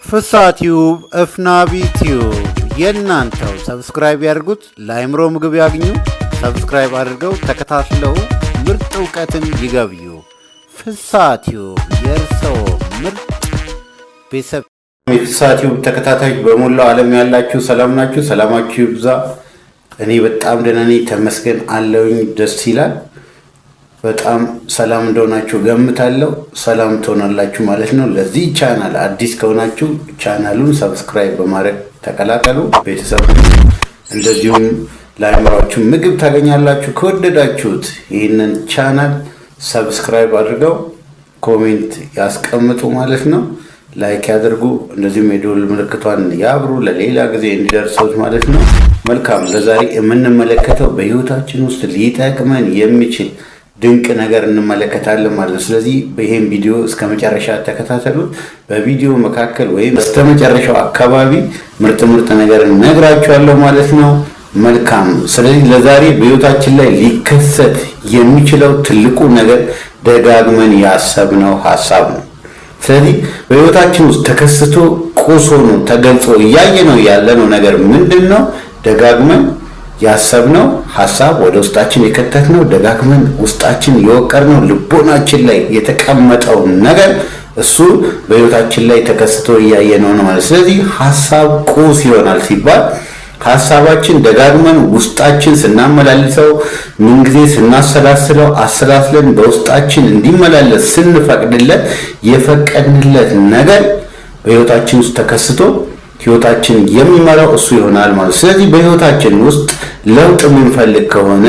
ፍሳቲዩብ እፍናቢ ቲዩብ የናንተው ሰብስክራይብ ያድርጉት። ለአይምሮ ምግብ ያግኙ። ሰብስክራይብ አድርገው ተከታትለው ምርጥ ዕውቀትን ይገብዩ። ፍሳቲዩብ የርሰው ምርጥ ቤተሰብ። የፍሳቲዩብ ተከታታዮች በሞላው ዓለም ያላችሁ ሰላም ናችሁ? ሰላማችሁ ይብዛ። እኔ በጣም ደህና ነኝ፣ ተመስገን አለውኝ። ደስ ይላል። በጣም ሰላም እንደሆናችሁ ገምታለሁ። ሰላም ትሆናላችሁ ማለት ነው። ለዚህ ቻናል አዲስ ከሆናችሁ ቻናሉን ሰብስክራይብ በማድረግ ተቀላቀሉ ቤተሰብ። እንደዚሁም ለአይምሯችሁ ምግብ ታገኛላችሁ። ከወደዳችሁት ይህንን ቻናል ሰብስክራይብ አድርገው ኮሜንት ያስቀምጡ ማለት ነው። ላይክ ያድርጉ። እንደዚሁም የደወል ምልክቷን ያብሩ ለሌላ ጊዜ እንዲደርሰውት ማለት ነው። መልካም። ለዛሬ የምንመለከተው በህይወታችን ውስጥ ሊጠቅመን የሚችል ድንቅ ነገር እንመለከታለን ማለት ነው። ስለዚህ ይሄን ቪዲዮ እስከ መጨረሻ ተከታተሉት። በቪዲዮ መካከል ወይም በስተመጨረሻው አካባቢ ምርጥ ነገር እነግራችኋለሁ ማለት ነው። መልካም። ስለዚህ ለዛሬ በህይወታችን ላይ ሊከሰት የሚችለው ትልቁ ነገር ደጋግመን ያሰብነው ሐሳብ ነው። ስለዚህ በህይወታችን ውስጥ ተከስቶ ቁስ ሆኖ ተገልጾ እያየነው ያለነው ነገር ምንድነው? ደጋግመን ያሰብነው ሐሳብ፣ ወደ ውስጣችን የከተትነው፣ ደጋግመን ውስጣችን የወቀርነው፣ ልቦናችን ላይ የተቀመጠው ነገር እሱ በህይወታችን ላይ ተከስቶ እያየነው ነው ማለት። ስለዚህ ሐሳብ ቁስ ይሆናል ሲባል ሐሳባችን ደጋግመን ውስጣችን ስናመላልሰው፣ ምንጊዜ ስናሰላስለው፣ አሰላስለን በውስጣችን እንዲመላለስ ስንፈቅድለት፣ የፈቀድንለት ነገር በህይወታችን ውስጥ ተከስቶ ህይወታችን የሚመራው እሱ ይሆናል ማለት። ስለዚህ በህይወታችን ውስጥ ለውጥ የምንፈልግ ከሆነ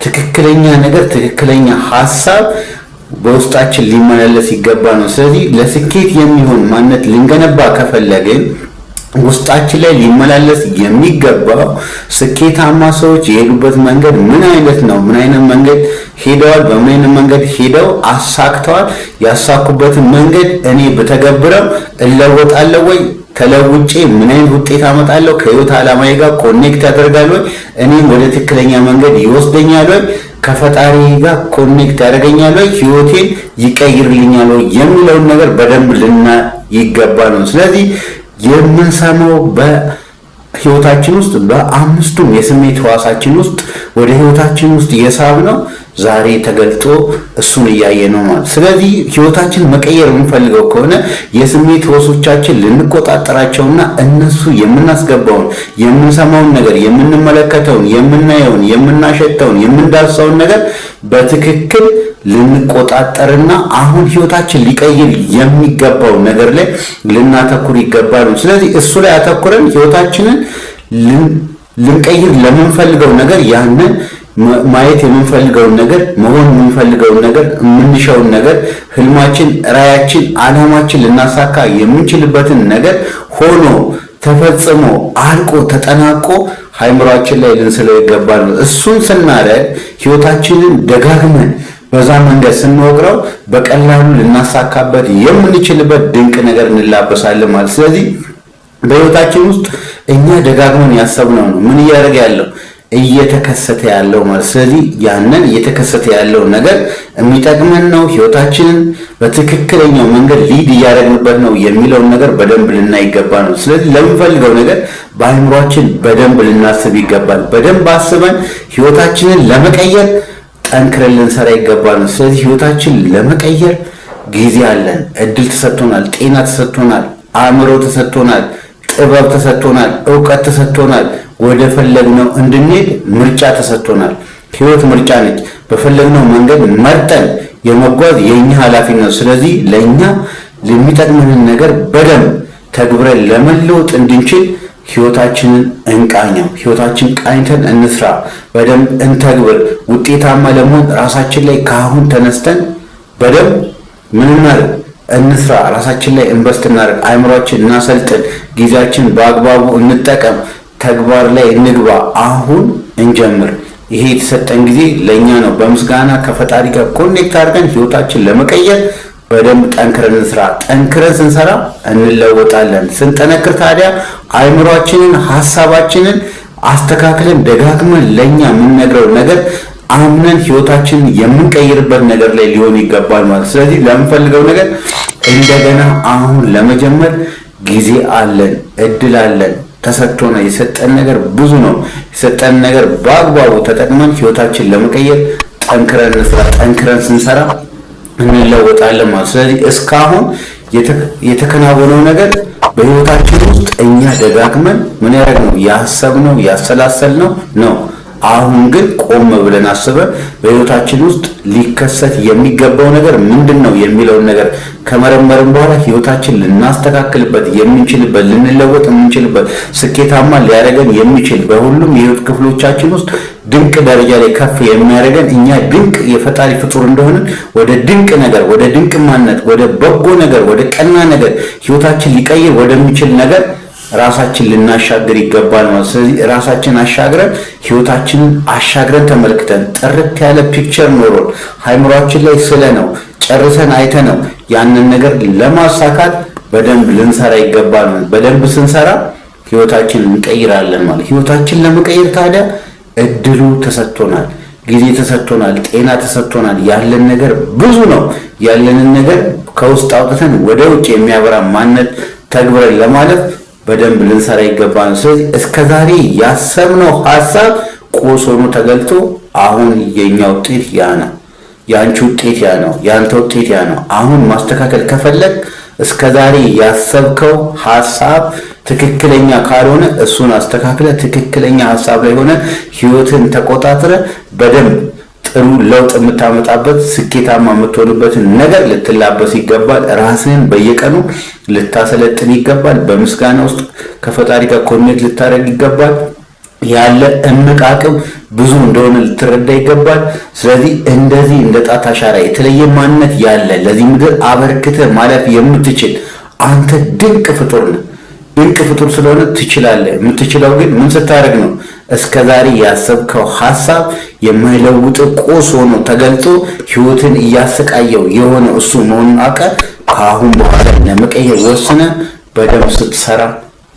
ትክክለኛ ነገር፣ ትክክለኛ ሐሳብ በውስጣችን ሊመላለስ ይገባል ነው። ስለዚህ ለስኬት የሚሆን ማንነት ልንገነባ ከፈለግን ውስጣችን ላይ ሊመላለስ የሚገባው ስኬታማ ሰዎች የሄዱበት መንገድ ምን አይነት ነው? ምን አይነት መንገድ ሄደዋል? በምን አይነት መንገድ ሄደው አሳክተዋል? ያሳኩበትን መንገድ እኔ በተገብረው እለወጣለሁ ወይ? ተለውጬ ምን አይነት ውጤት አመጣለሁ? ከህይወት ዓላማዬ ጋር ኮኔክት ያደርጋል ወይ? እኔም ወደ ትክክለኛ መንገድ ይወስደኛል ወይ? ከፈጣሪ ጋር ኮኔክት ያደርገኛል ወይ? ህይወቴን ይቀይርልኛል ወይ? የሚለውን ነገር በደንብ ልናይ ይገባል ነው። ስለዚህ የምንሰማው በህይወታችን ውስጥ በአምስቱም የስሜት ህዋሳችን ውስጥ ወደ ህይወታችን ውስጥ የሳብነው ዛሬ ተገልጦ እሱን እያየነው ማለት። ስለዚህ ህይወታችን መቀየር የምንፈልገው ከሆነ የስሜት ህዋሶቻችን ልንቆጣጠራቸውና እነሱ የምናስገባውን የምንሰማውን ነገር፣ የምንመለከተውን፣ የምናየውን፣ የምናሸተውን፣ የምንዳስሰውን ነገር በትክክል ልንቆጣጠርና አሁን ህይወታችን ሊቀይር የሚገባው ነገር ላይ ልናተኩር ይገባል። ስለዚህ እሱ ላይ አተኩረን ህይወታችንን ልንቀይር ለምንፈልገው ነገር፣ ያንን ማየት የምንፈልገውን ነገር፣ መሆን የምንፈልገውን ነገር፣ የምንሻውን ነገር፣ ህልማችን፣ ራያችን፣ ዓላማችን ልናሳካ የምንችልበትን ነገር ሆኖ ተፈጽሞ አልቆ ተጠናቆ ሃይምሯችን ላይ ልንስለው ይገባል። እሱን ስናደርግ ህይወታችንን ደጋግመን በዛ መንገድ ስንወቅረው በቀላሉ ልናሳካበት የምንችልበት ድንቅ ነገር እንላበሳለን ማለት። ስለዚህ በህይወታችን ውስጥ እኛ ደጋግመን ያሰብነው ነው ምን እያደረገ ያለው እየተከሰተ ያለው ማለት። ስለዚህ ያንን እየተከሰተ ያለው ነገር የሚጠቅመን ነው፣ ህይወታችንን በትክክለኛው መንገድ ሊድ እያደረግንበት ነው የሚለውን ነገር በደንብ ልናይ ይገባል ነው። ስለዚህ ለምንፈልገው ነገር በአይምሯችን በደንብ ልናስብ ይገባል። በደንብ አስበን ህይወታችንን ለመቀየር ጠንክረን ልንሰራ ይገባል። ስለዚህ ህይወታችን ለመቀየር ጊዜ አለን፣ እድል ተሰጥቶናል፣ ጤና ተሰጥቶናል፣ አእምሮ ተሰጥቶናል፣ ጥበብ ተሰጥቶናል፣ ዕውቀት ተሰጥቶናል። ወደ ፈለግነው እንድንሄድ ምርጫ ተሰጥቶናል። ህይወት ምርጫ ነች። በፈለግነው መንገድ መርጠን የመጓዝ የኛ ኃላፊነት። ስለዚህ ለኛ ለሚጠቅመን ነገር በደንብ ተግብረን ለመለወጥ እንድንችል ህይወታችንን እንቃኘው። ህይወታችን ቃኝተን እንስራ፣ በደንብ እንተግብር። ውጤታማ ለመሆን ራሳችን ላይ ከአሁን ተነስተን በደንብ ምን እናድርግ? እንስራ። ራሳችን ላይ ኢንቨስት እናድርግ። አእምሯችን እናሰልጥን። ጊዜያችን በአግባቡ እንጠቀም። ተግባር ላይ እንግባ። አሁን እንጀምር። ይሄ የተሰጠን ጊዜ ለኛ ነው። በምስጋና ከፈጣሪ ጋር ኮኔክት አድርገን ህይወታችን ለመቀየር በደንብ ጠንክረን እንስራ። ጠንክረን ስንሰራ እንለወጣለን። ስንጠነክር ታዲያ አእምሯችንን፣ ሐሳባችንን አስተካክለን ደጋግመን ለኛ የምንነግረው ነገር አምነን ህይወታችንን የምንቀይርበት ነገር ላይ ሊሆን ይገባል ማለት። ስለዚህ ለምንፈልገው ነገር እንደገና አሁን ለመጀመር ጊዜ አለን፣ እድል አለን፣ ተሰጥቶና የሰጠን ነገር ብዙ ነው። የሰጠን ነገር በአግባቡ ተጠቅመን ህይወታችን ለመቀየር ጠንክረን ስንሰራ እንለወጣለን ማለት። ስለዚህ እስካሁን የተከናወነው ነገር በህይወታችን ውስጥ እኛ ደጋግመን ምን ያደረግነው ያሰብነው ያሰላሰልነው ነው። አሁን ግን ቆም ብለን አስበን በህይወታችን ውስጥ ሊከሰት የሚገባው ነገር ምንድነው የሚለውን ነገር ከመረመርን በኋላ ህይወታችን ልናስተካክልበት የምንችልበት ልንለወጥ የምንችልበት ስኬታማ ሊያደርገን የሚችል በሁሉም የህይወት ክፍሎቻችን ውስጥ ድንቅ ደረጃ ላይ ከፍ የሚያደርገን እኛ ድንቅ የፈጣሪ ፍጡር እንደሆነ ወደ ድንቅ ነገር ወደ ድንቅ ማንነት ወደ በጎ ነገር ወደ ቀና ነገር ህይወታችን ሊቀይር ወደሚችል ነገር ራሳችን ልናሻግር ይገባል ማለት። ስለዚህ ራሳችን አሻግረን ህይወታችንን አሻግረን ተመልክተን ጥርት ያለ ፒክቸር ኖሮን ሃይምሮአችን ላይ ስለነው ጨርሰን አይተነው ያንን ነገር ለማሳካት በደንብ ልንሰራ ይገባል ማለት። በደንብ ስንሰራ ህይወታችንን እንቀይራለን ማለት። ህይወታችንን ለመቀየር ታዲያ እድሉ ተሰጥቶናል፣ ጊዜ ተሰጥቶናል፣ ጤና ተሰጥቶናል። ያለን ነገር ብዙ ነው። ያለንን ነገር ከውስጥ አውጥተን ወደ ውጭ የሚያበራ ማንነት ተግብረን ለማለፍ በደንብ ልንሰራ ይገባል። ስለዚህ እስከዛሬ ያሰብነው ሐሳብ ቆስ ሆኖ ተገልጦ አሁን የኛ ውጤት ያ ነው፣ ያንቺ ውጤት ያ ነው፣ ያንተ ውጤት ያ ነው። አሁን ማስተካከል ከፈለግ እስከዛሬ ያሰብከው ሐሳብ ትክክለኛ ካልሆነ እሱን አስተካክለ ትክክለኛ ሐሳብ ላይ ሆነ ህይወትን ተቆጣጥረ በደንብ ጥሩ ለውጥ የምታመጣበት ስኬታማ የምትሆንበትን ነገር ልትላበስ ይገባል። ራስህን በየቀኑ ልታሰለጥን ይገባል። በምስጋና ውስጥ ከፈጣሪ ጋር ኮኔክት ልታደርግ ይገባል። ያለ እምቅ አቅም ብዙ እንደሆነ ልትረዳ ይገባል። ስለዚህ እንደዚህ እንደ ጣት አሻራ የተለየ ማንነት ያለ ለዚህ ምድር አበርክተ ማለፍ የምትችል አንተ ድንቅ ፍጡር ነህ። ድንቅ ፍጡር ስለሆነ ትችላለህ። የምትችለው ግን ምን ስታደርግ ነው? እስከዛሬ ያሰብከው ሐሳብ የማይለውጥ ቆስ ሆኖ ተገልጦ ህይወትን እያሰቃየው የሆነ እሱ መሆኑን አውቀህ ከአሁን በኋላ ለመቀየር ወስነ በደንብ ስትሰራ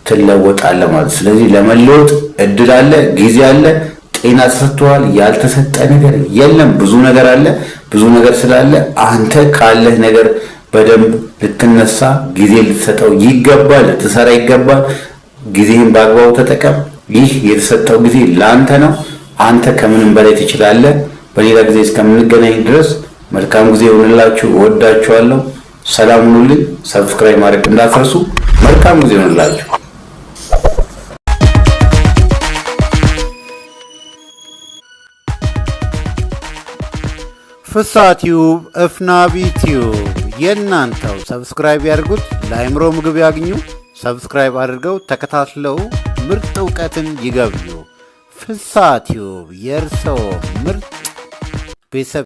ትለወጣለህ ማለት። ስለዚህ ለመለወጥ እድል አለ፣ ጊዜ አለ፣ ጤና ተሰጥቷል። ያልተሰጠ ነገር የለም። ብዙ ነገር አለ። ብዙ ነገር ስላለ አንተ ካለህ ነገር በደንብ ልትነሳ ጊዜ ልትሰጠው ይገባል፣ ልትሰራ ይገባል። ጊዜህን በአግባቡ ተጠቀም። ይህ የተሰጠው ጊዜ ለአንተ ነው። አንተ ከምንም በላይ ትችላለህ። በሌላ ጊዜ እስከምንገናኝ ድረስ መልካም ጊዜ ይሁንላችሁ። እወዳችኋለሁ። ሰላም ሁኑልኝ። ሰብስክራይብ ማድረግ እንዳትረሱ። መልካም ጊዜ ይሁንላችሁ። ፍስሐ ቲዩብ፣ እፍናቢ ቲዩብ የእናንተው። ሰብስክራይብ ያድርጉት። ለአእምሮ ምግብ ያግኙ። ሰብስክራይብ አድርገው ተከታትለው ምርጥ እውቀትን ይገብዩ። ፍስሐ ቲዩብ የእርስዎ ምርጥ ቤተሰብ